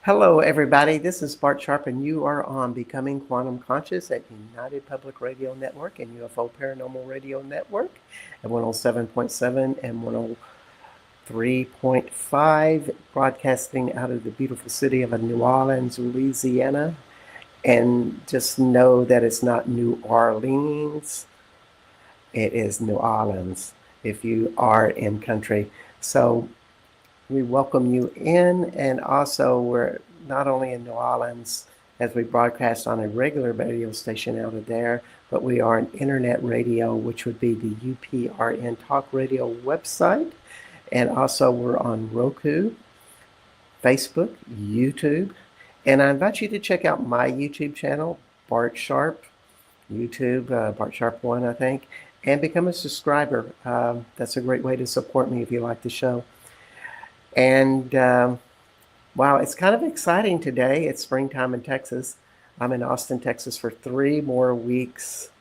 Hello, everybody. This is Bart Sharp, and you are on Becoming Quantum Conscious at United Public Radio Network and UFO Paranormal Radio Network at 107.7 and 103.5, broadcasting out of the beautiful city of New Orleans, Louisiana. And just know that it's not New Orleans, it is New Orleans if you are in country. So we welcome you in, and also we're not only in New Orleans as we broadcast on a regular radio station out of there, but we are an internet radio, which would be the UPRN Talk Radio website. And also we're on Roku, Facebook, YouTube. And I invite you to check out my YouTube channel, Bart Sharp, YouTube, Bart Sharp 1, I think, and become a subscriber. That's a great way to support me if you like the show. And wow, it's kind of exciting today. It's springtime in Texas. I'm in Austin, Texas for 3 more weeks.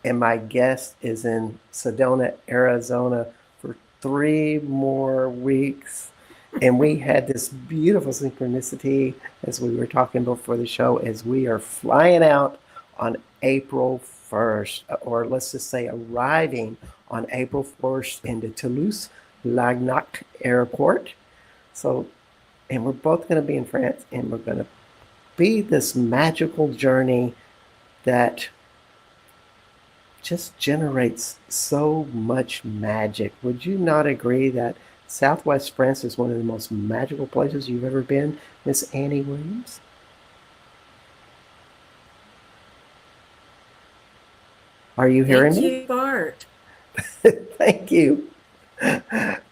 And my guest is in Sedona, Arizona for 3 more weeks. And we had this beautiful synchronicity as we were talking before the show, as we are flying out on April 1st, or let's just say arriving on April 1st into Toulouse-Lagnac Airport. So, and we're both going to be in France, and we're going to be this magical journey that just generates so much magic. Would you not agree that Southwest France is one of the most magical places you've ever been, Miss Annie Williams? Are you hearing me? Thank you, Bart. Thank you.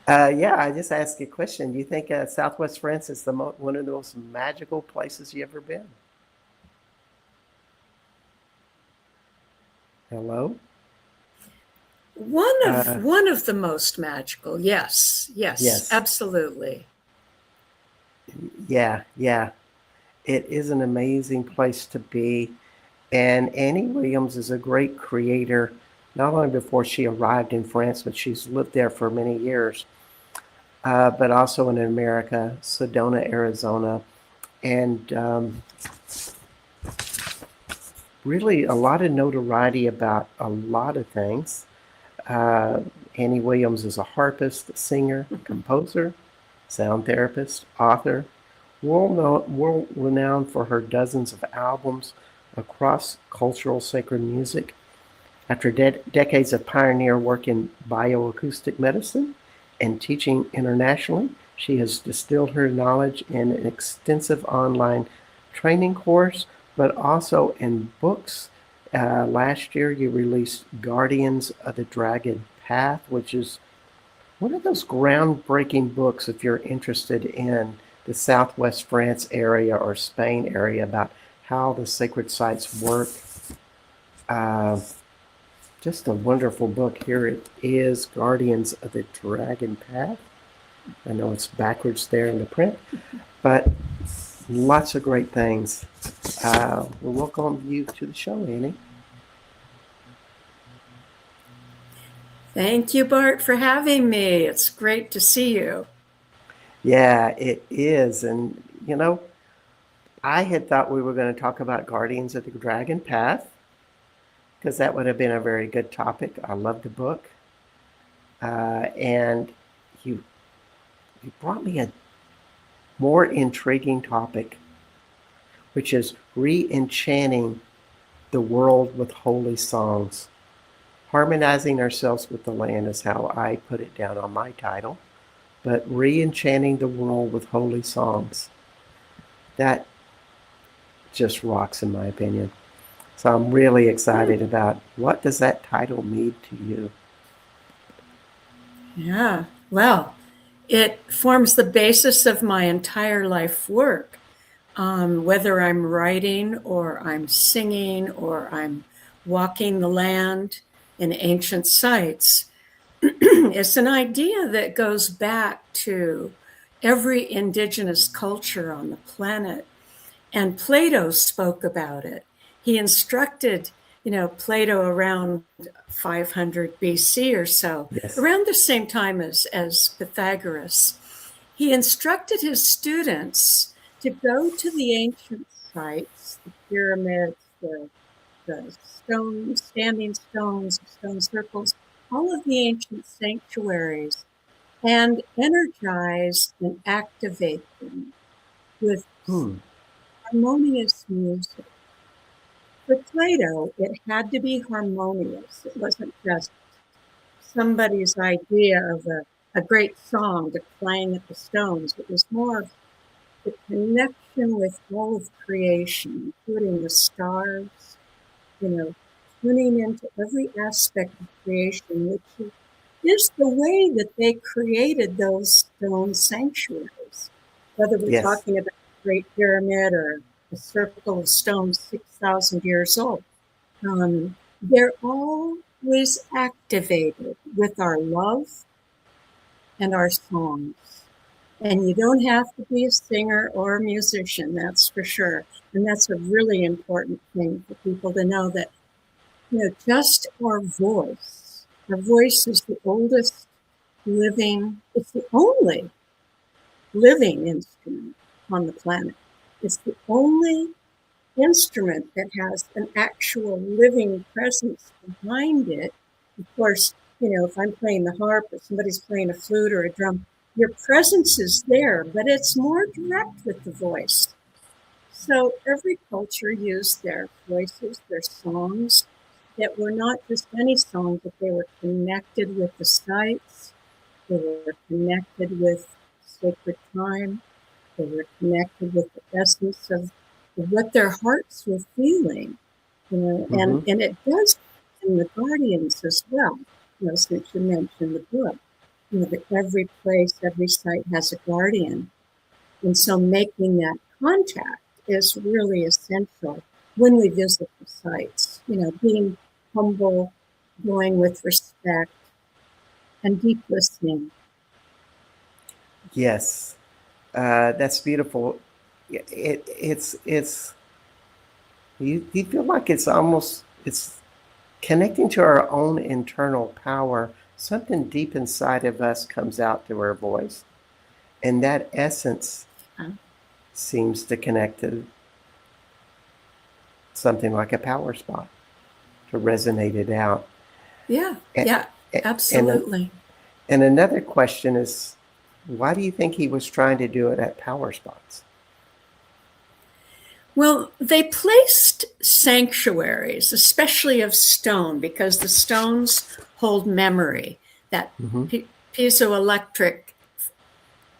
Yeah, I just asked you a question. Do you think Southwest France is one of the most magical places you ever been? Hello? One of the most magical. Yes, Yes. absolutely. Yeah. It is an amazing place to be. And Annie Williams is a great creator, not only before she arrived in France, but she's lived there for many years, but also in America, Sedona, Arizona, and really a lot of notoriety about a lot of things. Annie Williams is a harpist, singer, composer, sound therapist, author, world renowned for her dozens of albums across cultural sacred music. After decades of pioneer work in bioacoustic medicine and teaching internationally, she has distilled her knowledge in an extensive online training course, but also in books. Last year, you released Guardians of the Dragon Path, which is one of those groundbreaking books if you're interested in the Southwest France area or Spain area about how the sacred sites work. Just a wonderful book. Here it is, Guardians of the Dragon Path. I know it's backwards there in the print, but lots of great things. We'll welcome you to the show, Annie. Thank you, Bart, for having me. It's great to see you. Yeah, it is. And, you know, I had thought we were going to talk about Guardians of the Dragon Path, because that would have been a very good topic. I love the book. And you brought me a more intriguing topic, which is re-enchanting the world with holy songs. Harmonizing ourselves with the land is how I put it down on my title. But re-enchanting the world with holy songs. That just rocks, in my opinion. So I'm really excited about what does that title mean to you? Yeah, well, it forms the basis of my entire life work. Whether I'm writing or I'm singing or I'm walking the land in ancient sites, it's an idea that goes back to every indigenous culture on the planet. And Plato spoke about it. He instructed, Plato around 500 BC or so, Yes. around the same time as Pythagoras. He instructed his students to go to the ancient sites, the pyramids, the stones, standing stones, stone circles, all of the ancient sanctuaries, and energize and activate them with Hmm. harmonious music. For Plato, it had to be harmonious. It wasn't just somebody's idea of a great song to clang at the stones. It was more of the connection with all of creation, including the stars, you know, tuning into every aspect of creation, which is the way that they created those stone sanctuaries. Whether we're Yes. talking about the Great Pyramid or a circle of stones 6,000 years old, they're always activated with our love and our songs. And you don't have to be a singer or a musician, that's for sure. And that's a really important thing for people to know, that, just our voice. Our voice is the oldest living, it's the only living instrument on the planet. It's the only instrument that has an actual living presence behind it. Of course, if I'm playing the harp or somebody's playing a flute or a drum, your presence is there, but it's more direct with the voice. So every culture used their voices, their songs, that were not just any songs, but they were connected with the sites, they were connected with sacred time, they were connected with the essence of what their hearts were feeling, Mm-hmm. and it does in the guardians as well, since you mentioned the book, that every place, every site has a guardian. And so making that contact is really essential when we visit the sites, being humble, going with respect, and deep listening. Yes. That's beautiful. It's you feel like it's connecting to our own internal power. Something deep inside of us comes out through our voice, and that essence seems to connect to something like a power spot to resonate it out. Yeah, And, yeah, and absolutely. and another question is, why do you think he was trying to do it at power spots? Well, they placed sanctuaries, especially of stone, because the stones hold memory, that Mm-hmm. piezoelectric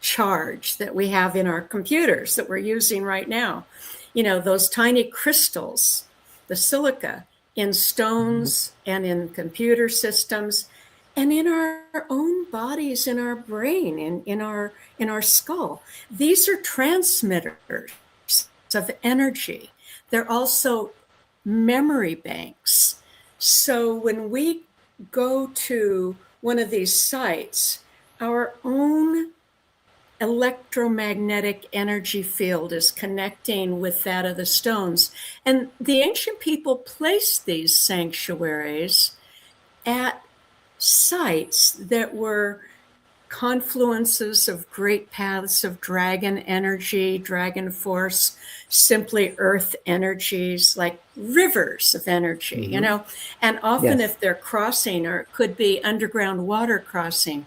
charge that we have in our computers that we're using right now. Those tiny crystals, the silica in Mm-hmm. stones and in computer systems and in our own bodies, in our brain, in our skull. These are transmitters of energy. They're also memory banks. So when we go to one of these sites, our own electromagnetic energy field is connecting with that of the stones. And the ancient people placed these sanctuaries at sites that were confluences of great paths of dragon energy, dragon force, simply earth energies, like rivers of energy, Mm-hmm. and often Yes. if they're crossing, or it could be underground water crossing,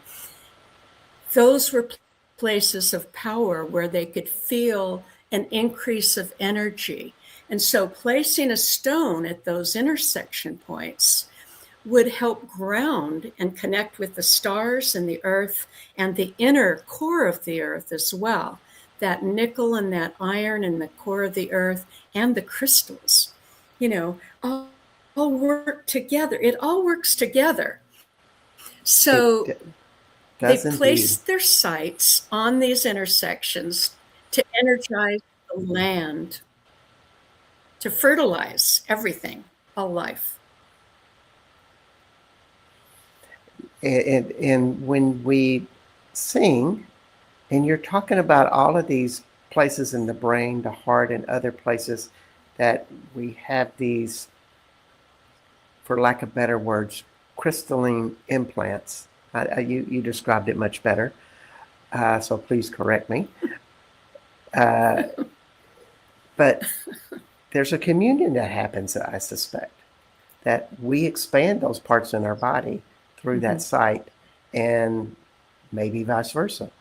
those were places of power where they could feel an increase of energy. And so placing a stone at those intersection points would help ground and connect with the stars and the earth and the inner core of the earth as well. That nickel and that iron in the core of the earth and the crystals, all work together. It all works together. It So they does indeed. placed their sites on these intersections to energize the land, to fertilize everything, all life. And when we sing, and you're talking about all of these places in the brain, the heart, and other places that we have these, for lack of better words, crystalline implants. You described it much better, so please correct me. Uh, but there's a communion that happens, I suspect, that we expand those parts in our body through that site, and maybe vice versa.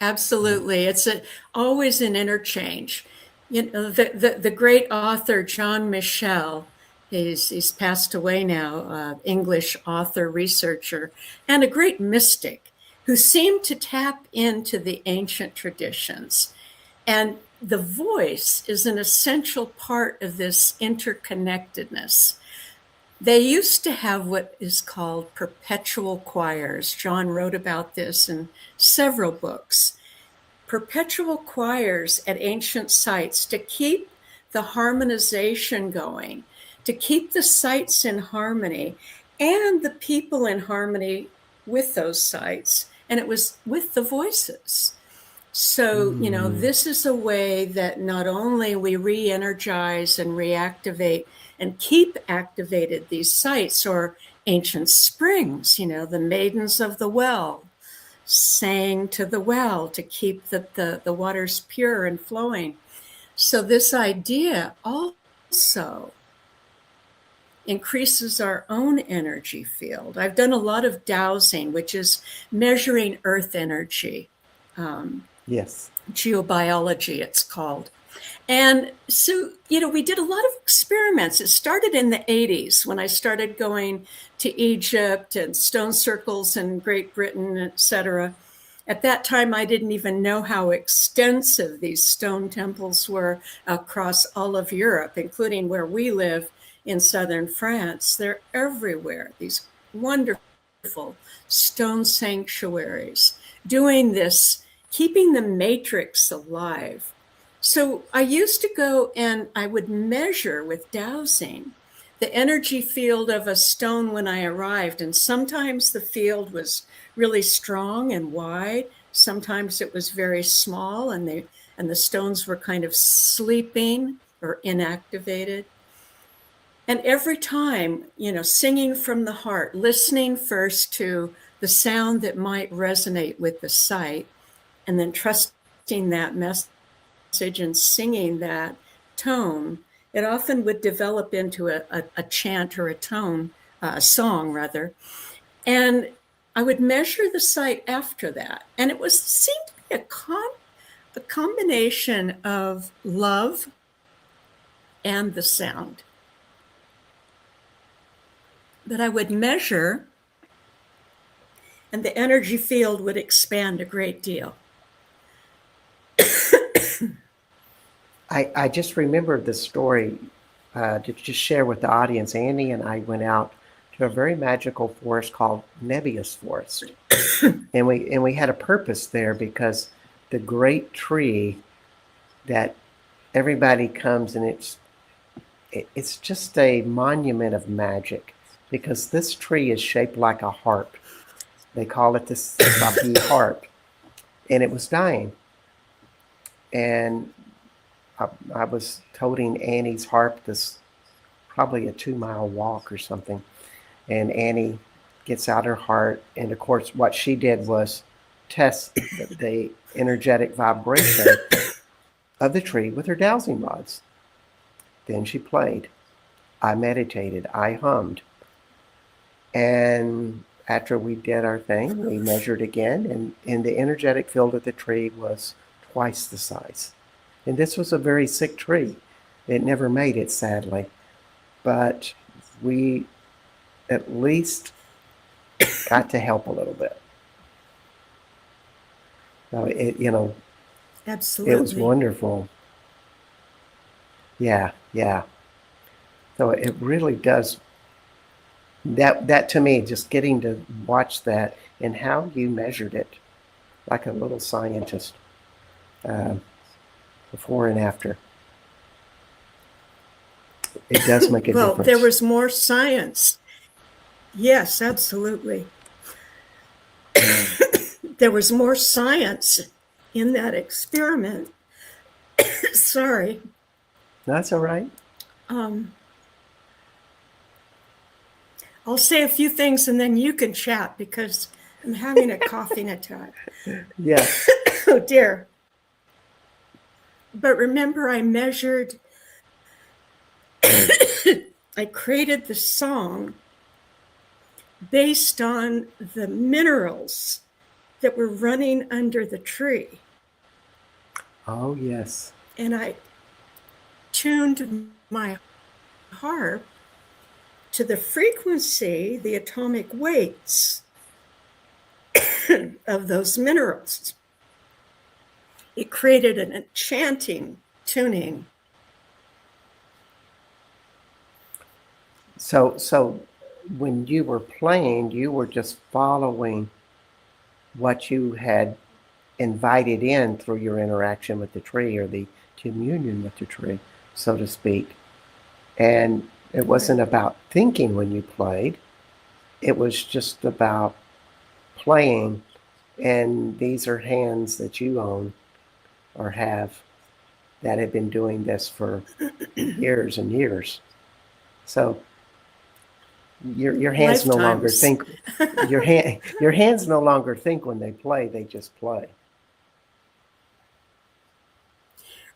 Absolutely. It's always an interchange. You know, the great author John Michel, he's passed away now, English author, researcher, and a great mystic who seemed to tap into the ancient traditions. And the voice is an essential part of this interconnectedness. They used to have what is called perpetual choirs. John wrote about this in several books. Perpetual choirs at ancient sites to keep the harmonization going, to keep the sites in harmony and the people in harmony with those sites. And it was with the voices. So, this is a way that not only we re-energize and reactivate and keep activated these sites or ancient springs, the maidens of the well sang to the well to keep the waters pure and flowing. So this idea also increases our own energy field. I've done a lot of dowsing, which is measuring earth energy. Yes. Geobiology, it's called. And so, we did a lot of experiments. It started in the 80s when I started going to Egypt and stone circles in Great Britain, etc. At that time, I didn't even know how extensive these stone temples were across all of Europe, including where we live in southern France. They're everywhere, these wonderful stone sanctuaries, doing this, keeping the matrix alive. So I used to go and I would measure with dowsing the energy field of a stone when I arrived. And sometimes the field was really strong and wide. Sometimes it was very small and the stones were kind of sleeping or inactivated. And every time, singing from the heart, listening first to the sound that might resonate with the site, and then trusting that message and singing that tone, it often would develop into a chant or a song rather. And I would measure the site after that. And it seemed to be a combination of love and the sound that I would measure, and the energy field would expand a great deal. I just remembered the story to just share with the audience. Annie and I went out to a very magical forest called Nebius Forest, and we had a purpose there because the great tree that everybody comes, and it's just a monument of magic because this tree is shaped like a harp. They call it the Sabi harp, and it was dying. And I was toting Annie's harp this probably a 2-mile walk or something. And Annie gets out her harp. And of course, what she did was test the energetic vibration of the tree with her dowsing rods. Then she played. I meditated. I hummed. And after we did our thing, we measured again. And the energetic field of the tree was twice the size. And this was a very sick tree. It never made it, sadly. But we at least got to help a little bit. So Absolutely. It was wonderful. Yeah. So it really does. That to me, just getting to watch that and how you measured it, like a little scientist. Before and after. It does make a difference. Well, there was more science. Yes, absolutely. There was more science in that experiment. Sorry. That's all right. I'll say a few things and then you can chat because I'm having a coughing attack. Yes. Oh dear. But remember, I measured, I created the song based on the minerals that were running under the tree. Oh, yes. And I tuned my harp to the frequency, the atomic weights of those minerals. It created an enchanting tuning. So when you were playing, you were just following what you had invited in through your interaction with the tree or the communion with the tree, so to speak. And it wasn't about thinking when you played, it was just about playing. And these are hands that you own or have that have been doing this for years and years. So your hands no longer Lifetimes. think. Your hands no longer think when they play. They just play.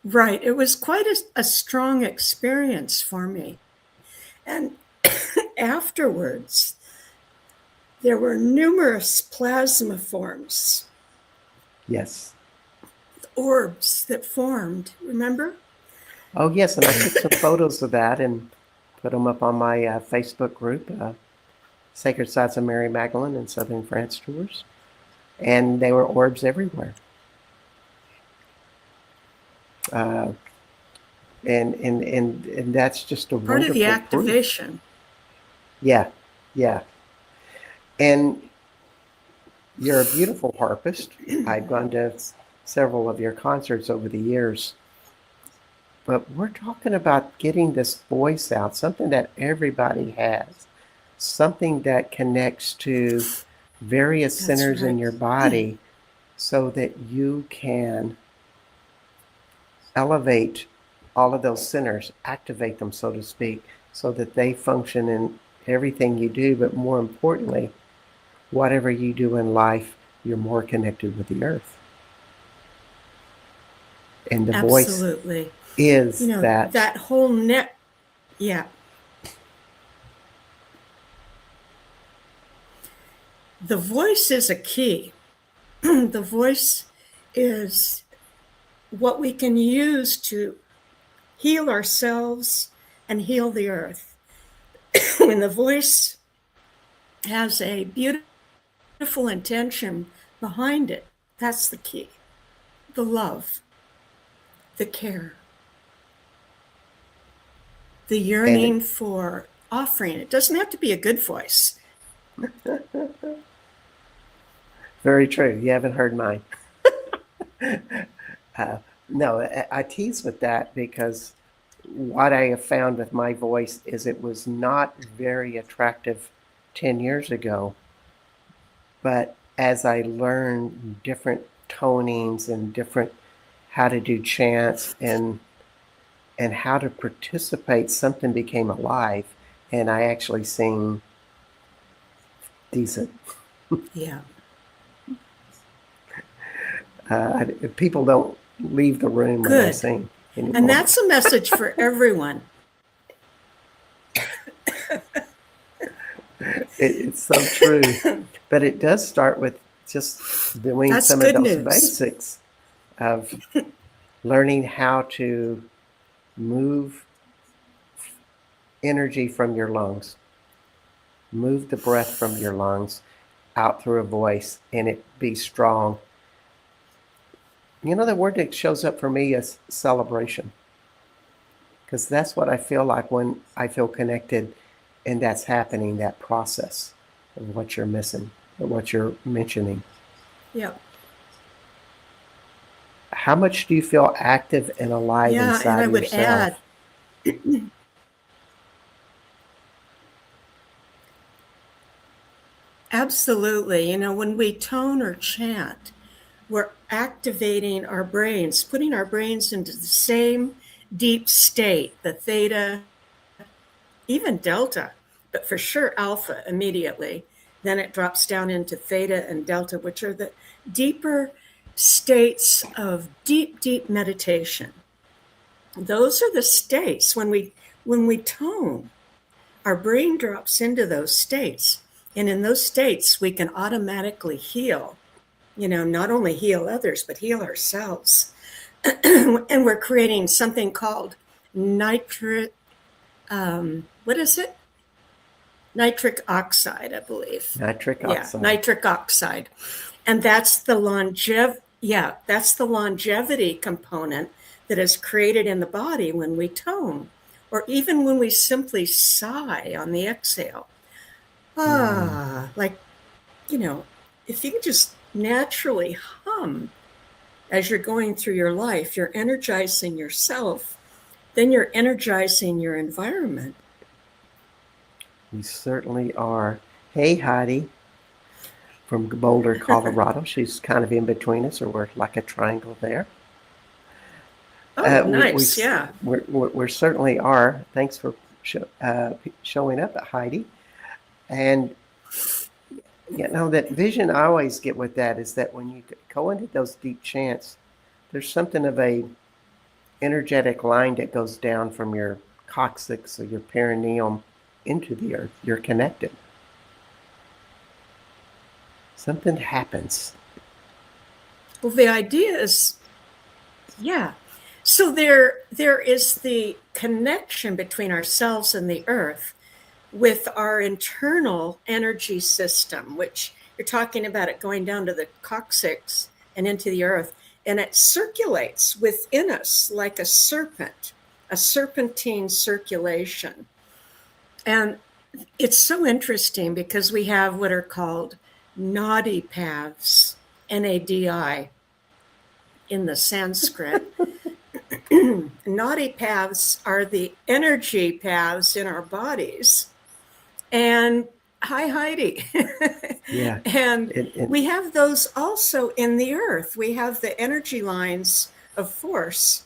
Right. It was quite a strong experience for me. And afterwards, there were numerous plasma forms, Yes. orbs that formed, remember? Oh yes, and I took some photos of that and put them up on my Facebook group, Sacred Sites of Mary Magdalene and Southern France Tours, and they were orbs everywhere. Uh, and that's just a Part of the wonderful proof. activation. Yeah, yeah. And you're a beautiful harpist. I've gone to several of your concerts over the years. But we're talking about getting this voice out, something that everybody has, something that connects to various That's centers in right. your body so that you can elevate all of those centers, activate them, so to speak, so that they function in everything you do. But more importantly, whatever you do in life, you're more connected with the earth. And the voice Absolutely. is You know, that. that whole net, yeah. The voice is a key. The voice is what we can use to heal ourselves and heal the earth. When the voice has a beautiful intention behind it, that's the key. The love, the care, the yearning And for offering. It doesn't have to be a good voice. very true. You haven't heard mine. No, I tease with that because what I have found with my voice is it was not very attractive 10 years ago. But as I learned different tonings and different how to do chants and how to participate, something became alive, and I actually sing decent. Yeah. People don't leave the room when I Good. sing And anymore. that's a message for everyone. It's so true. But it does start with just doing That's some of good those news. basics of learning how to move energy from your lungs, move the breath from your lungs out through a voice, and it be strong. You know, the word that shows up for me is celebration, because that's what I feel like when I feel connected and that's happening, that process of what you're missing or what you're mentioning. Yeah. How much do you feel active and alive Yeah. And inside I of would add, yourself? absolutely. You know, when we tone or chant, we're activating our brains, putting our brains into the same deep state, the theta, even delta, but for sure alpha immediately. Then it drops down into theta and delta, which are the deeper states of deep, deep meditation. Those are the states when we tone, our brain drops into those states. And in those states, we can automatically heal, not only heal others, but heal ourselves. And we're creating something called nitric, what is it? Nitric oxide, I believe. Nitric oxide. Nitric oxide. And that's the longevity component that is created in the body when we tone, or even when we simply sigh on the exhale. Like, if you could just naturally hum as you're going through your life, you're energizing yourself, then you're energizing your environment. We certainly are. Hey, Heidi from Boulder, Colorado. She's kind of in between us, or we're like a triangle there. Oh, nice. Yeah. We certainly are. Thanks for showing up, Heidi. And that vision I always get with that is that when you go into those deep chants, there's something of a energetic line that goes down from your coccyx or your perineum into the earth. You're connected. Something happens. Well, the idea is, so there is the connection between ourselves and the earth with our internal energy system, which you're talking about it going down to the coccyx and into the earth, and it circulates within us like a serpent, a serpentine circulation. And it's so interesting because we have what are called nadi paths, Nadi, in the Sanskrit. Nadi paths are the energy paths in our bodies. And hi, Heidi. Yeah. And we have those also in the earth. We have the energy lines of force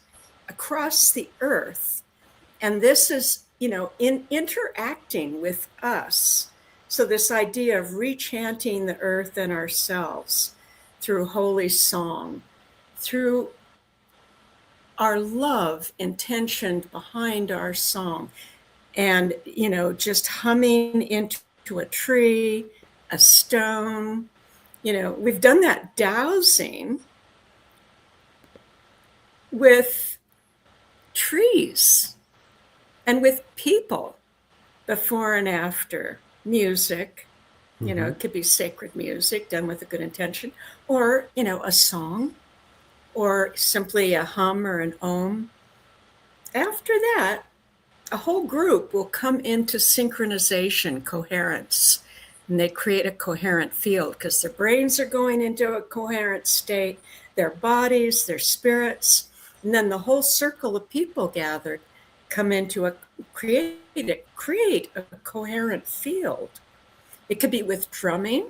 across the earth. And this is, in interacting with us. So this idea of re-enchanting the earth and ourselves through holy song, through our love intentioned behind our song, and, just humming into a tree, a stone. We've done that dowsing with trees and with people before and after. Music, it could be sacred music done with a good intention, or, a song, or simply a hum or an om. After that, a whole group will come into synchronization, coherence, and they create a coherent field because their brains are going into a coherent state, their bodies, their spirits, and then the whole circle of people gathered come into create a coherent field. It could be with drumming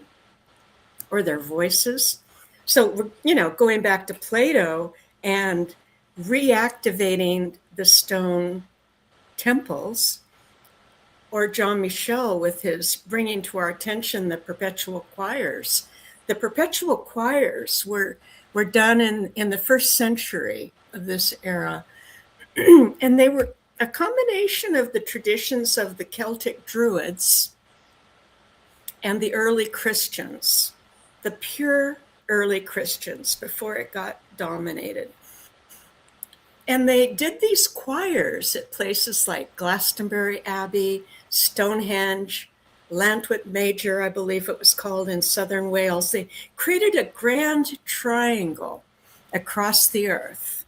or their voices. So, going back to Plato and reactivating the stone temples, or Jean Michel with his bringing to our attention the perpetual choirs. The perpetual choirs were done in the first century of this era, and they were a combination of the traditions of the Celtic Druids and the early Christians, the pure early Christians before it got dominated. And they did these choirs at places like Glastonbury Abbey, Stonehenge, Llantwit Major, I believe it was called, in southern Wales. They created a grand triangle across the earth.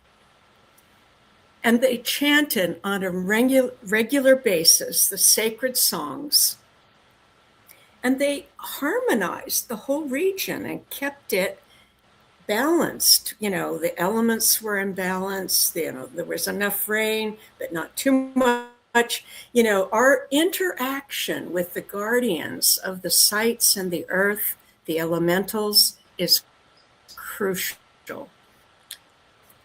And they chanted on a regular basis the sacred songs. And they harmonized the whole region and kept it balanced. The elements were in balance. There was enough rain, but not too much. Our interaction with the guardians of the sites and the earth, the elementals, is crucial.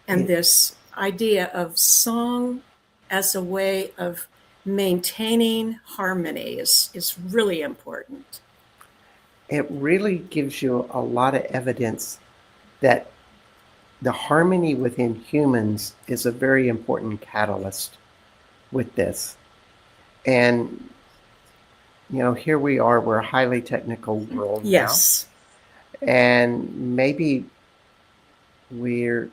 And this idea of song as a way of maintaining harmony is really important. it really gives you a lot of evidence that the harmony within humans is a very important catalyst with this. And, here we are, we're a highly technical world now. Yes. And maybe we're,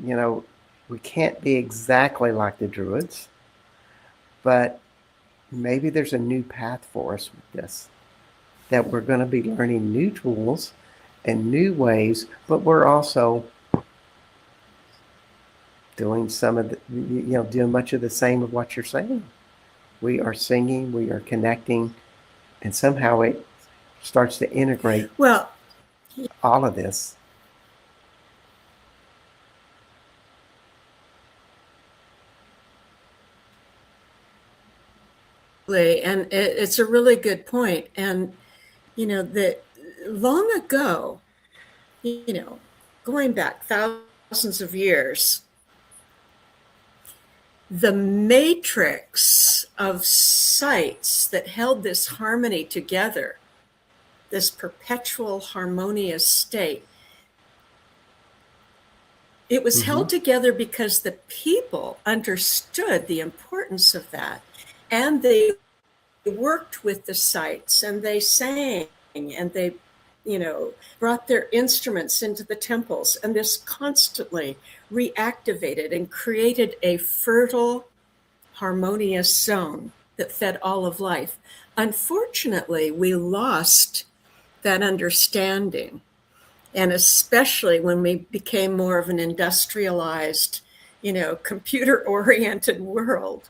you know, we can't be exactly like the Druids, but maybe there's a new path for us with this, that we're going to be learning new tools and new ways, but we're also doing some of the, doing much of the same of what you're saying. We are singing, we are connecting, and somehow it starts to integrate Well, all of this. and it's a really good point. And, that long ago, going back thousands of years, the matrix of sites that held this harmony together, this perpetual harmonious state, it was held together because the people understood the importance of that, and they worked with the sites, and they sang, and they brought their instruments into the temples, and this constantly reactivated and created a fertile, harmonious zone that fed all of life. Unfortunately, we lost that understanding, and especially when we became more of an industrialized, computer-oriented world.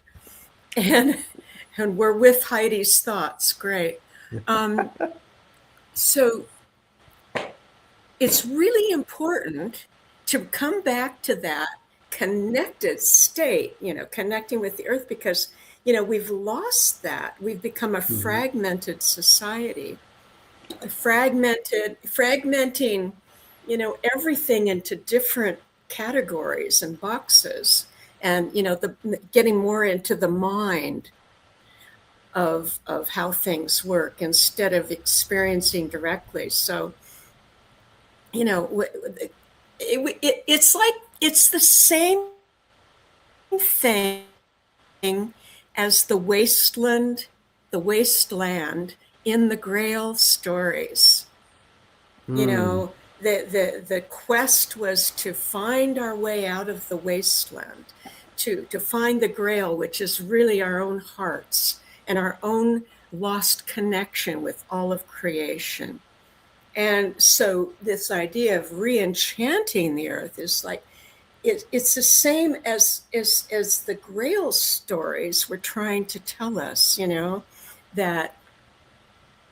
And we're with Heidi's thoughts. Great. So it's really important to come back to that connected state, connecting with the earth, because, we've lost that. We've become a fragmented society, fragmenting, everything into different categories and boxes, and, getting more into the mind of how things work instead of experiencing directly. So, it's like it's the same thing as the wasteland in the Grail stories. The quest was to find our way out of the wasteland, to find the Grail, which is really our own hearts and our own lost connection with all of creation. And so this idea of re-enchanting the earth is like, it's the same as the Grail stories were trying to tell us, that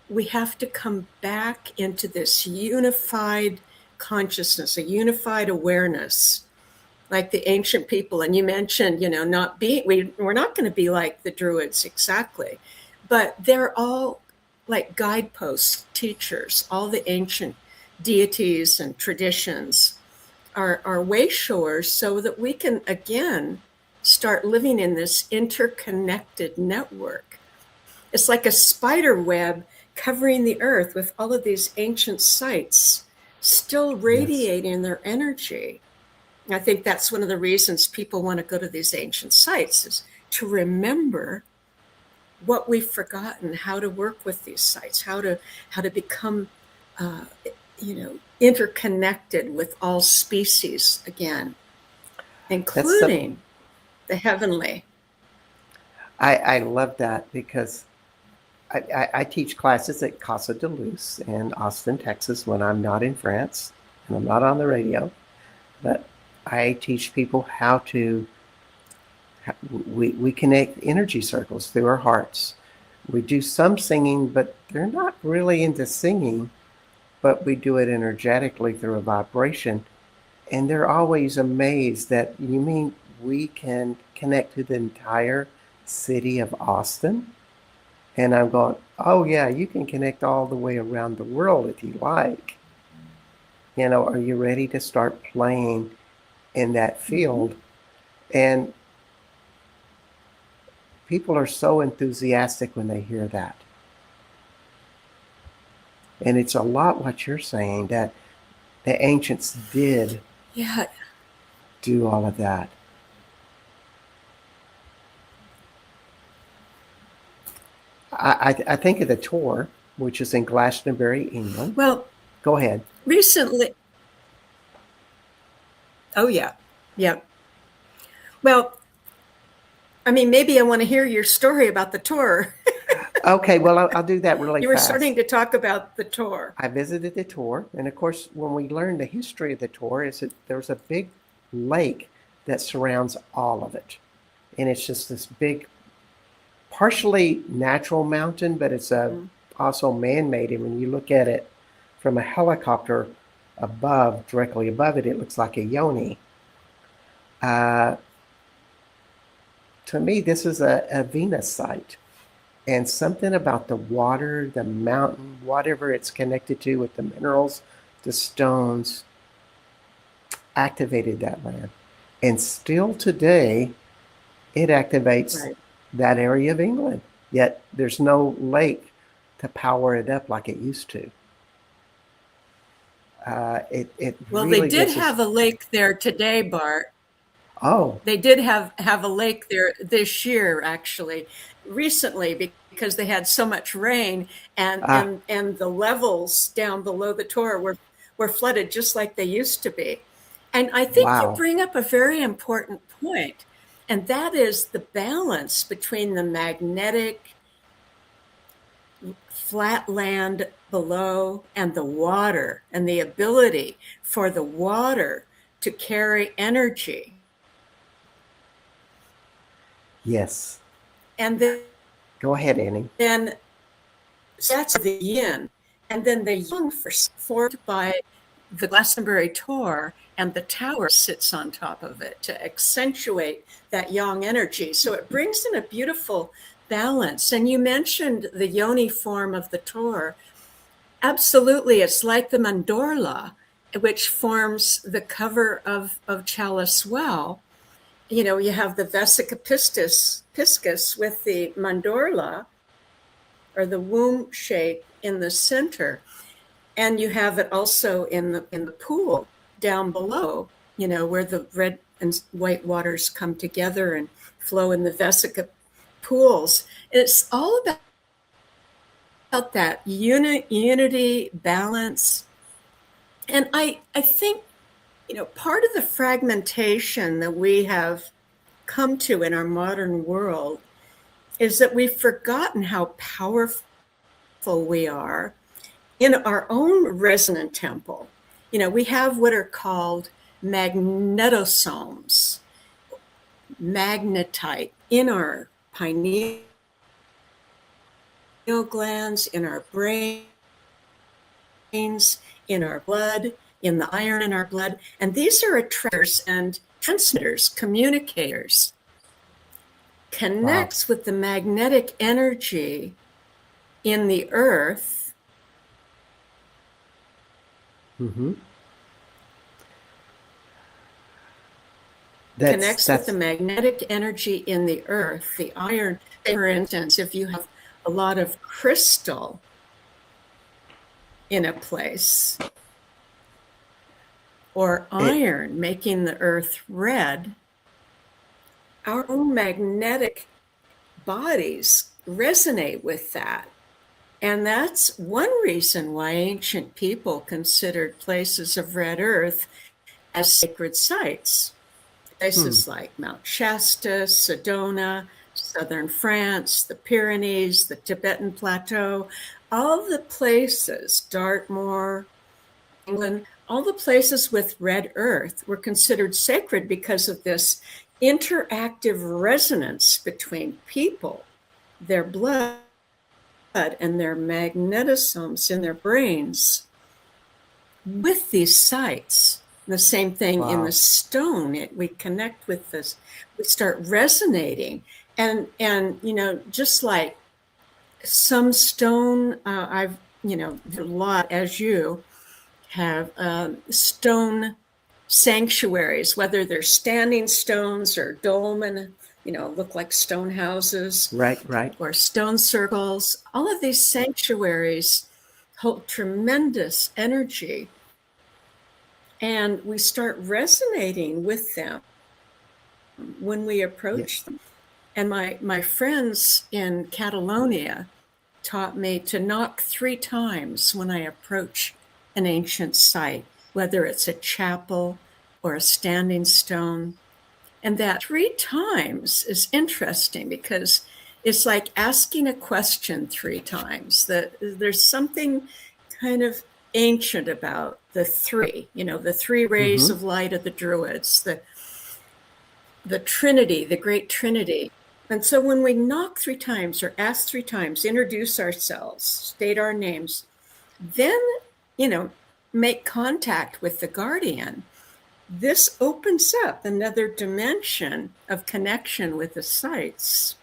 we have to come back into this unified consciousness, a unified awareness, like the ancient people. And you mentioned, we're not going to be like the Druids exactly, but they're all like guideposts, teachers. All the ancient deities and traditions are way shores, so that we can again start living in this interconnected network. It's like a spider web covering the earth with all of these ancient sites still radiating their energy. I think that's one of the reasons people want to go to these ancient sites, is to remember what we've forgotten, how to work with these sites, how to become, interconnected with all species again, including the heavenly. I love that, because I teach classes at Casa de Luz in Austin, Texas, when I'm not in France and I'm not on the radio. But I teach people how to, we connect energy circles through our hearts. We do some singing, but they're not really into singing, but we do it energetically through a vibration. And they're always amazed that, you mean we can connect to the entire city of Austin? And I'm going, oh yeah, you can connect all the way around the world if you like. Are you ready to start playing in that field? And people are so enthusiastic when they hear that. And it's a lot what you're saying, that the ancients did Yeah. do all of that. I think of the tour, which is in Glastonbury, England. Well, Go ahead. recently, oh, yeah. Yeah. Well, I mean, maybe I want to hear your story about the tour. Okay, well, I'll do that really You were fast. starting to talk about the tour. I visited the tour, and of course, when we learned the history of the tour, is that there's a big lake that surrounds all of it, and it's just this big, partially natural mountain, but it's Mm. also man-made. And when you look at it from a helicopter above, directly above it, it looks like a yoni. Uh, to me, this is a Venus site. And something about the water, the mountain, whatever it's connected to with the minerals, the stones, activated that land. And still today, it activates Right. that area of England. Yet there's no lake to power it up like it used to. It Well, they really did gives us. have a lake there today, Bart. Oh, They did have a lake there this year, actually, recently, because they had so much rain, and ah, the levels down below the tor were flooded just like they used to be. And I think you wow. bring up a very important point, and that is the balance between the magnetic flat land below and the water, and the ability for the water to carry energy. Yes. And Go ahead, Annie. then so that's the yin. And then the yang formed by the Glastonbury Tor, and the tower sits on top of it to accentuate that yang energy. So it brings in a beautiful balance. And you mentioned the yoni form of the Tor. Absolutely, it's like the mandorla, which forms the cover of Chalice Well. You know, you have the vesica piscis with the mandorla, or the womb shape, in the center. And you have it also in the pool down below, you know, where the red and white waters come together and flow in the vesica pools. It's all about that unity, balance. And I think, you know, part of the fragmentation that we have come to in our modern world is that we've forgotten how powerful we are in our own resonant temple. You know, we have what are called magnetosomes, magnetite in our pineal glands, in our brains, in our blood, in the iron in our blood. And these are attractors and transmitters, communicators, Wow. connects with the magnetic energy in the earth. Mm-hmm. Connects with the That's magnetic energy in the earth, the iron. For instance, if you have a lot of crystal in a place, or it. iron making the earth red, our own magnetic bodies resonate with that. And that's one reason why ancient people considered places of red earth as sacred sites. Hmm. Places like Mount Shasta, Sedona, southern France, the Pyrenees, the Tibetan Plateau, all the places, Dartmoor, England, all the places with red earth were considered sacred because of this interactive resonance between people, their blood, and their magnetosomes in their brains with these sites. The same thing in the Wow. stone. We connect with this, we start resonating. And you know, just like some stone, I've, you know, a lot, as you have, stone sanctuaries, whether they're standing stones or dolmen, you know, look like stone houses, Right. Right. or stone circles. All of these sanctuaries hold tremendous energy, and we start resonating with them when we Yeah. approach them. And my friends in Catalonia taught me to knock 3 times when I approach an ancient site, whether it's a chapel or a standing stone. And that 3 times is interesting because it's like asking a question 3 times. That there's something kind of ancient about the 3, the 3 rays Mm-hmm. of light of the Druids, the Trinity, the great Trinity. And so when we knock 3 times or ask 3 times, introduce ourselves, state our names, then, make contact with the guardian, this opens up another dimension of connection with the sites,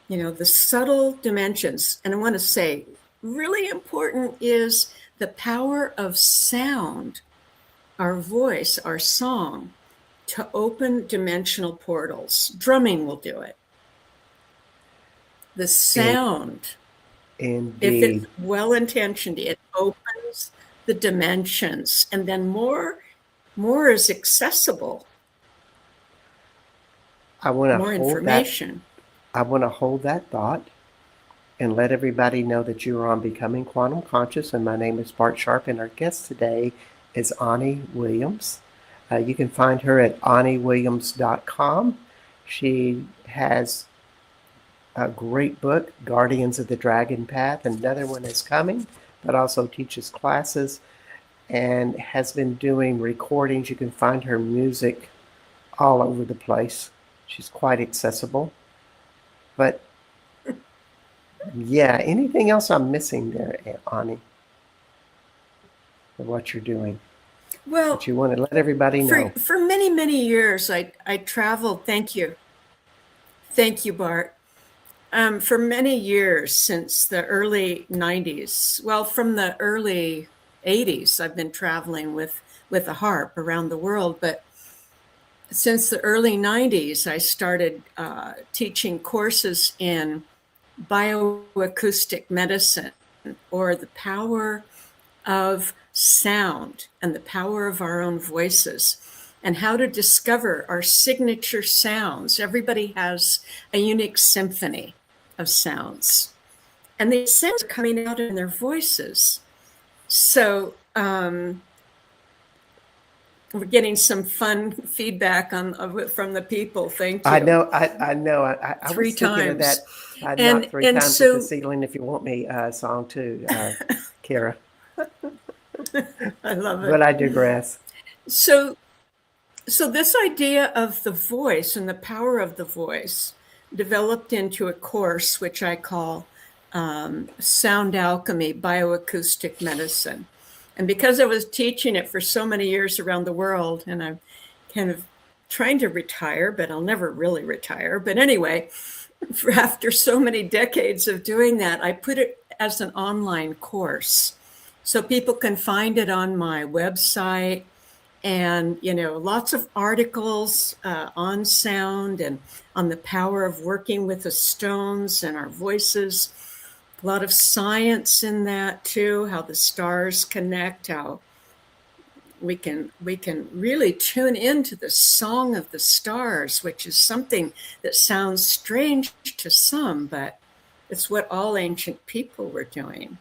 the subtle dimensions. And I want to say, really important is the power of sound, our voice, our song, to open dimensional portals. Drumming will do it. The In, sound, if it's indeed. well intentioned, it opens the dimensions, and then more is accessible, I want to more hold that. information. I want to hold that thought and let everybody know that you are on Becoming Quantum Conscious. And my name is Bart Sharp, and our guest today is Ani Williams. You can find her at aniwilliams.com. She has a great book, Guardians of the Dragon Path. Another one is coming, but also teaches classes and has been doing recordings. You can find her music all over the place. She's quite accessible. But yeah, anything else I'm missing there, Ani, of what you're doing Well, that you want to let everybody know? for many, many years, I traveled. Thank you. Thank you, Bart. For many years, since the early 90s, well, from the early 80s, I've been traveling with a harp around the world. But since the early 90s, I started teaching courses in bioacoustic medicine, or the power of sound and the power of our own voices, and how to discover our signature sounds. Everybody has a unique symphony of sounds, and these sounds are coming out in their voices. So we're getting some fun feedback from the people. Thank I you. know, I know. I 3 was thinking of times. that Knock Three And Times at the so Ceiling If You Want Me song too, Kara. I love But it. I digress. So this idea of the voice and the power of the voice developed into a course which I call Sound Alchemy Bioacoustic Medicine. And because I was teaching it for so many years around the world, and I'm kind of trying to retire, but I'll never really retire. But anyway, after so many decades of doing that, I put it as an online course. So people can find it on my website, and lots of articles on sound and on the power of working with the stones and our voices. A lot of science in that too, how the stars connect, how we can really tune into the song of the stars, which is something that sounds strange to some, but it's what all ancient people were doing.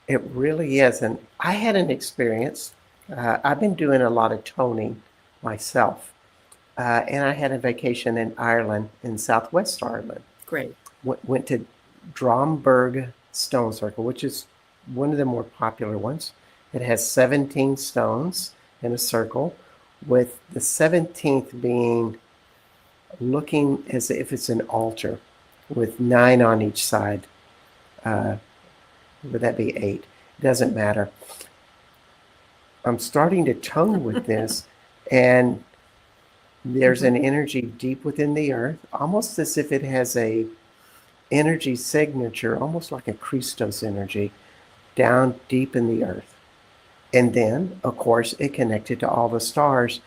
It really is. And I had an experience. I've been doing a lot of toning myself. And I had a vacation in Ireland, in southwest Ireland. Great. Went to Dromberg Stone Circle, which is one of the more popular ones. It has 17 stones in a circle, with the 17th being looking as if it's an altar with 9 on each side. Would that be 8? It doesn't matter. I'm starting to tone with this, and there's an energy deep within the earth, almost as if it has a energy signature, almost like a Christos energy, down deep in the earth. And then, of course, it connected to all the stars,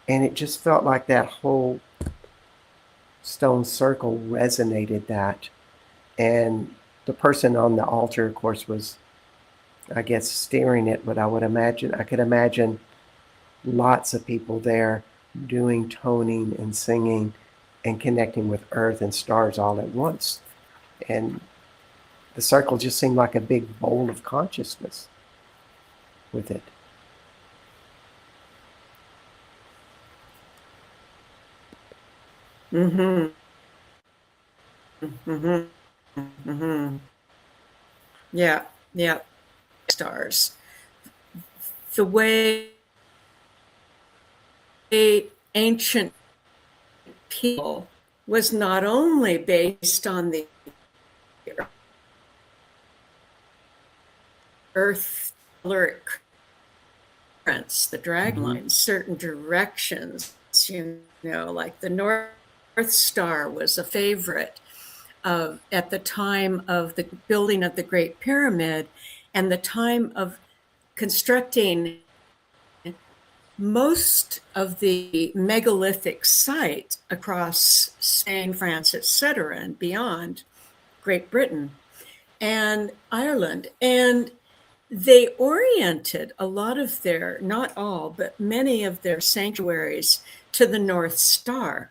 and it just felt like that whole stone circle resonated that. And the person on the altar, of course, was I guess, steering it, but I could imagine lots of people there doing toning and singing and connecting with earth and stars all at once. And the circle just seemed like a big bowl of consciousness with it. Mm-hmm. Mm-hmm. Mm-hmm. Yeah. Yeah. Stars. The way ancient people was not only based on the earth currents, the drag Mm-hmm. lines, certain directions, like the North Star was a favorite at the time of the building of the Great Pyramid and the time of constructing most of the megalithic sites across Spain, France, etc., and beyond, Great Britain and Ireland. And they oriented a lot of their, not all, but many of their sanctuaries to the North Star.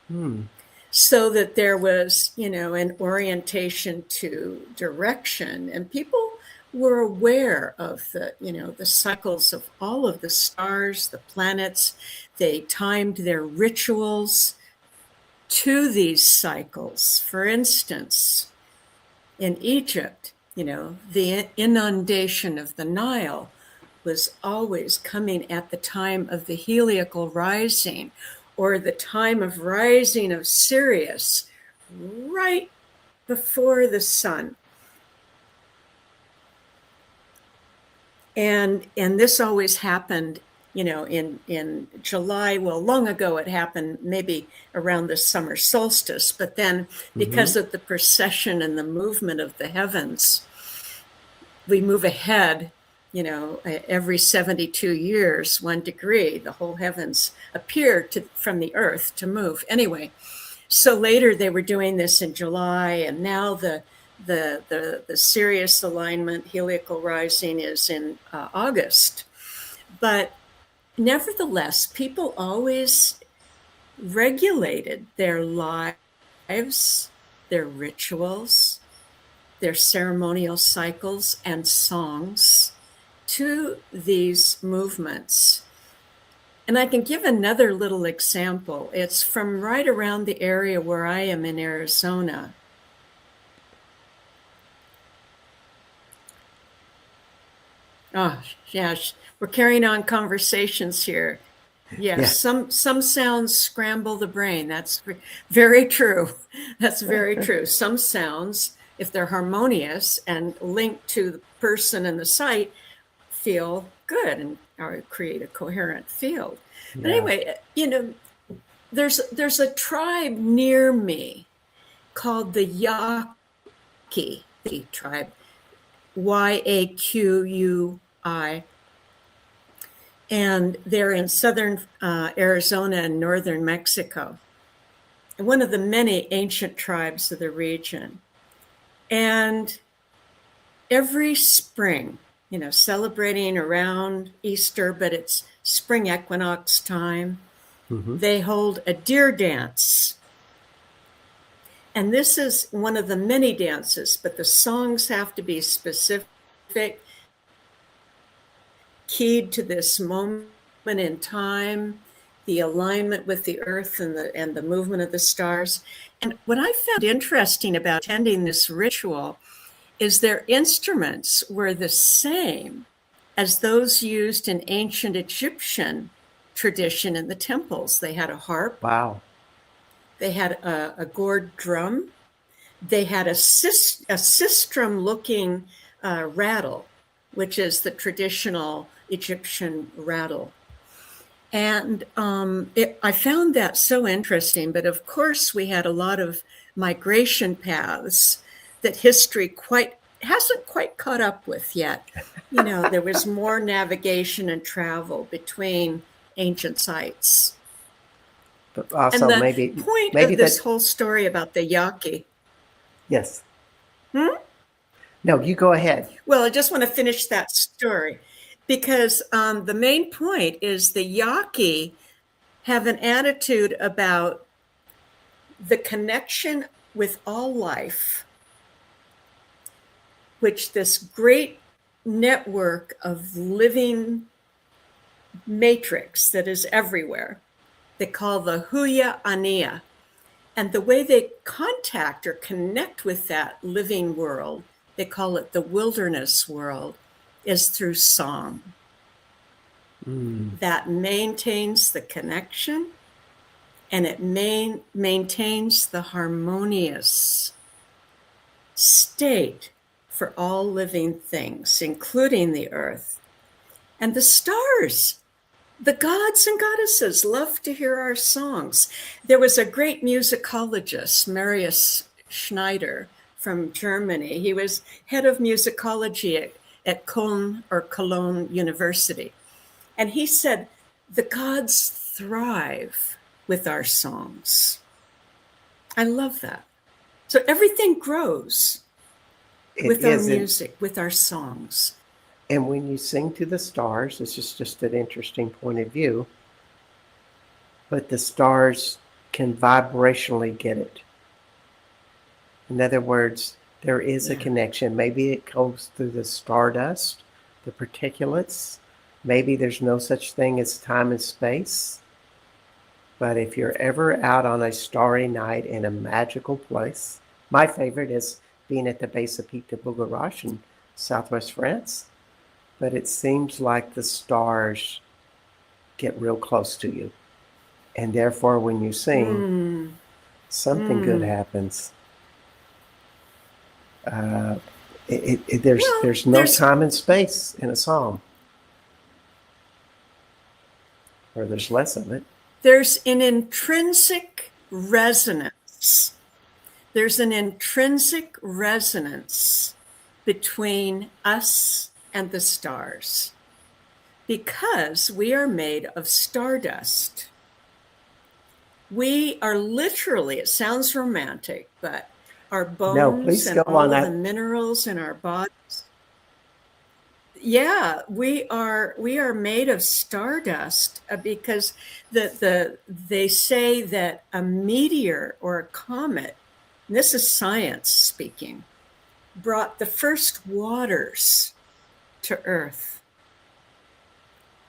Hmm. So that there was, an orientation to direction, and people were aware of the cycles of all of the stars, the planets. They timed their rituals to these cycles. For instance, in Egypt, the inundation of the Nile was always coming at the time of the heliacal rising or the time of rising of Sirius, right before the sun. And this always happened, in July. Well, long ago it happened maybe around the summer solstice, but then Mm-hmm. because of the precession and the movement of the heavens, we move ahead, every 72 years, 1 degree, the whole heavens appear from the earth to move. Anyway, so later they were doing this in July, and now the Sirius alignment, heliacal rising, is in August. But nevertheless, people always regulated their lives, their rituals, their ceremonial cycles and songs to these movements. And I can give another little example. It's from right around the area where I am in Arizona. Oh, yeah, we're carrying on conversations here. Yes, Yeah. some sounds scramble the brain. That's very true. That's very true. Some sounds, if they're harmonious and linked to the person and the site, feel good and or create a coherent field. But Yeah. anyway, there's a tribe near me called the Yaqui tribe, Yaqui, and they're in southern Arizona and northern Mexico, one of the many ancient tribes of the region. And every spring, celebrating around Easter, but it's spring equinox time, Mm-hmm. they hold a deer dance. And this is one of the many dances, but the songs have to be specific, keyed to this moment in time, the alignment with the earth and the movement of the stars. And what I found interesting about attending this ritual is their instruments were the same as those used in ancient Egyptian tradition in the temples. They had a harp, Wow. they had a gourd drum, they had a sistrum looking rattle, which is the traditional Egyptian rattle. And I found that so interesting. But of course, we had a lot of migration paths that history hasn't quite caught up with yet. There was more navigation and travel between ancient sites. But And also the maybe point maybe of this that whole story about the Yaqui. yes. Hmm? No, you go ahead. Well, I just want to finish that story because the main point is the Yaqui have an attitude about the connection with all life, which this great network of living matrix that is everywhere, they call the Huya Ania. And the way they contact or connect with that living world, they call it the wilderness world, is through song. That maintains the connection and it maintains the harmonious state for all living things, including the earth. And the stars, the gods and goddesses love to hear our songs. There was a great musicologist, Marius Schneider from Germany. He was head of musicology at Cologne University. And he said, the gods thrive with our songs. I love that. So everything grows with our music, with our songs. And when you sing to the stars, this is just an interesting point of view, but the stars can vibrationally get it. In other words, there is a connection. Maybe it goes through the stardust, the particulates. Maybe there's no such thing as time and space. But if you're ever out on a starry night in a magical place, my favorite is being at the base of Pic de Bougourach in southwest France. But it seems like the stars get real close to you. And therefore, when you sing, something good happens. There's no time and space in a psalm. Or there's less of it. There's an intrinsic resonance. There's an intrinsic resonance between us and the stars because we are made of stardust. We are literally, it sounds romantic, but our bones and all of the minerals in our bodies. Yeah, we are made of stardust because they say that a meteor or a comet, and this is science speaking, brought the first waters to Earth.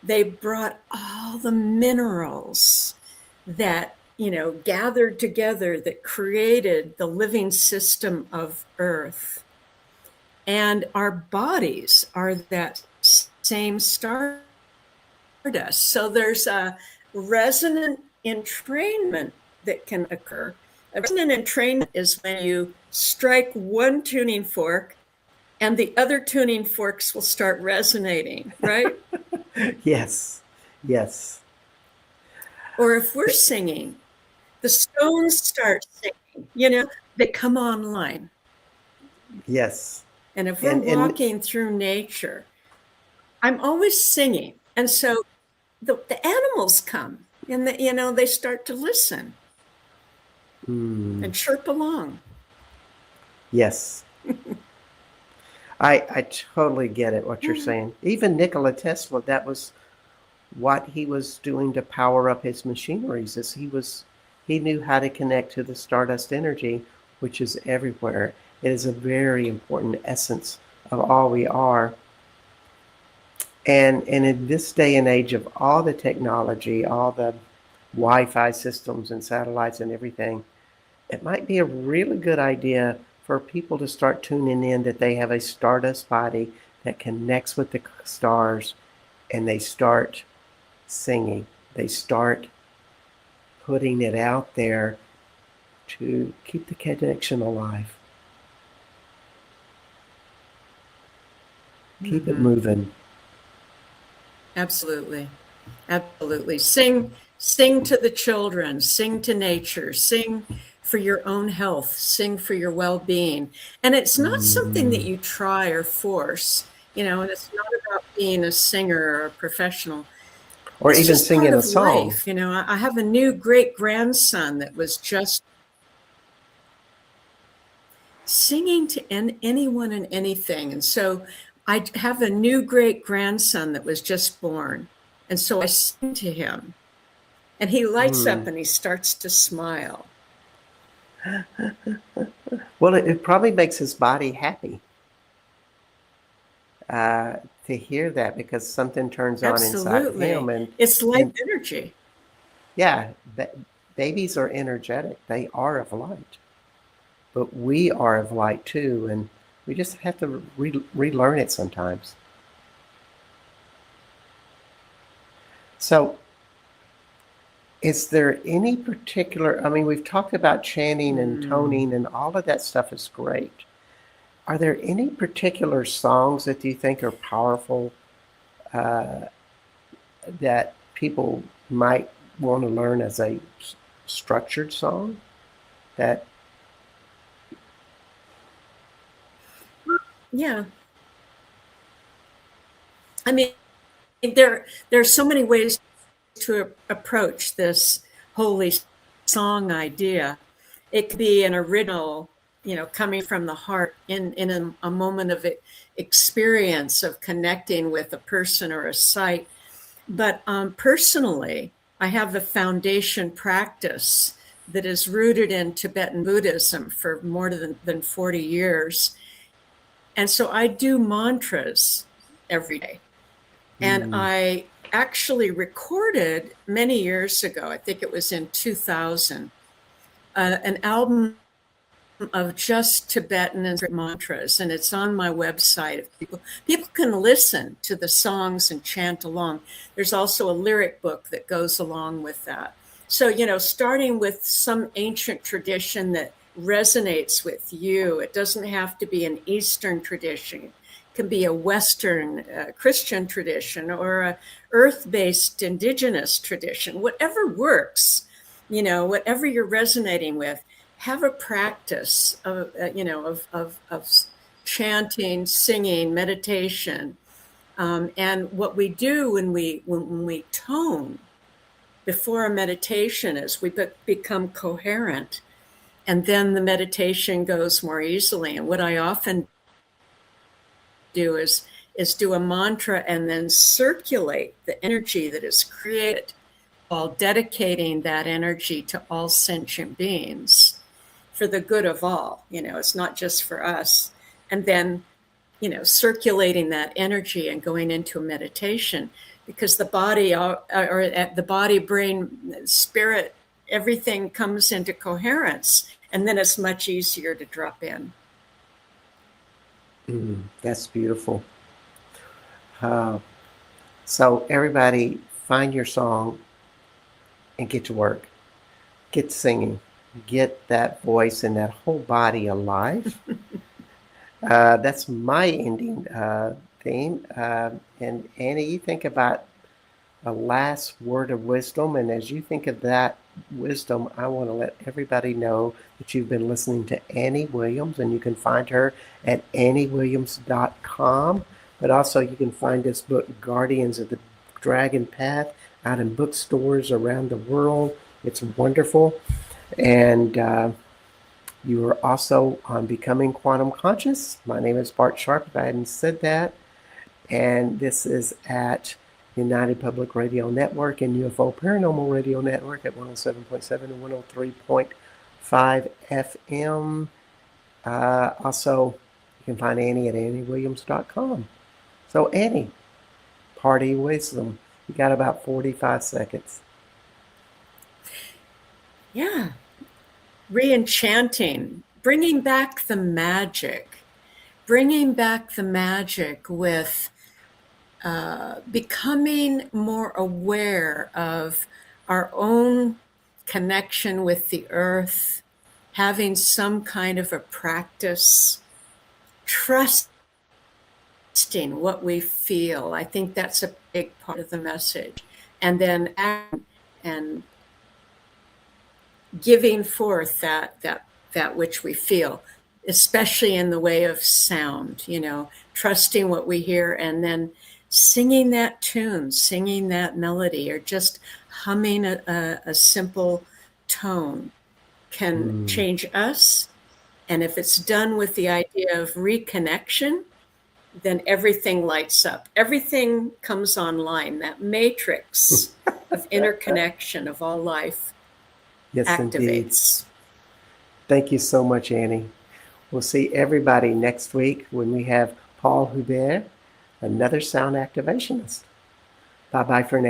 They brought all the minerals that, gathered together that created the living system of Earth. And our bodies are that same stardust. So there's a resonant entrainment that can occur. A resonant entrainment is when you strike one tuning fork and the other tuning forks will start resonating, right? Yes. Or if we're singing, the stones start singing, they come online. Yes. And if we're walking through nature, I'm always singing. And so the animals come and they start to listen and chirp along. Yes. I totally get it, what you're saying. Even Nikola Tesla, that was what he was doing to power up his machineries, is he knew how to connect to the stardust energy, which is everywhere. It is a very important essence of all we are. And in this day and age of all the technology, all the Wi-Fi systems and satellites and everything, it might be a really good idea for people to start tuning in that they have a stardust body that connects with the stars, and they start singing. They start putting it out there to keep the connection alive. Keep it moving. Absolutely. Sing to the children, sing to nature, sing for your own health, sing for your well-being. And it's not something that you try or force, and it's not about being a singer or a professional. Or even singing a song. Life. I have a new great-grandson that was just singing to anyone and anything. And so I have a new great grandson that was just born. And so I sing to him, and he lights up and he starts to smile. Well, it probably makes his body happy to hear that, because something turns on inside of him. Absolutely. It's life And energy. yeah, babies are energetic. They are of light. But we are of light too, and we just have to relearn it sometimes. So, is there any particular, I mean, we've talked about chanting and toning, and all of that stuff is great. Are there any particular songs that you think are powerful that people might want to learn as a structured song? That Yeah. I mean, there's so many ways to approach this holy song idea. It could be an original, coming from the heart in a moment of experience of connecting with a person or a site. But personally, I have a foundation practice that is rooted in Tibetan Buddhism for more than 40 years. And so I do mantras every day. And I actually recorded many years ago, I think it was in 2000, an album of just Tibetan and mantras, and it's on my website. People can listen to the songs and chant along. There's also a lyric book that goes along with that. So, starting with some ancient tradition that resonates with you. It doesn't have to be an Eastern tradition. It can be a Western Christian tradition or a earth-based indigenous tradition. Whatever works, whatever you're resonating with. Have a practice of chanting, singing, meditation, and what we do when we tone before a meditation is we become coherent, and then the meditation goes more easily. And what I often do is do a mantra and then circulate the energy that is created, while dedicating that energy to all sentient beings for the good of all. It's not just for us. And then, circulating that energy and going into a meditation, because the body or the body, brain, spirit, everything comes into coherence, and then it's much easier to drop in. That's beautiful. So everybody, find your song and get to work. Get singing. Get that voice and that whole body alive. That's my ending theme. And Annie, you think about a last word of wisdom. And as you think of that wisdom, I want to let everybody know that you've been listening to Annie Williams, and you can find her at anniewilliams.com. But also you can find this book, Guardians of the Dragon Path, out in bookstores around the world. It's wonderful. And you are also on Becoming Quantum Conscious. My name is Bart Sharp, if I hadn't said that. And this is at United Public Radio Network and UFO Paranormal Radio Network at 107.7 and 103.5 FM. Also, you can find Annie at anniewilliams.com. So, Annie, party wisdom. You got about 45 seconds. Yeah. Re-enchanting, bringing back the magic with becoming more aware of our own connection with the earth, having some kind of a practice, trusting what we feel. I think that's a big part of the message. And then acting and giving forth that which we feel, especially in the way of sound, trusting what we hear, and then singing that tune, singing that melody, or just humming a simple tone can change us And if it's done with the idea of reconnection, then everything lights up. Everything comes online. That matrix of interconnection of all life Yes, indeed. activates. Thank you so much, Annie. We'll see everybody next week when we have Paul Hubert, another sound activationist. Bye-bye for now.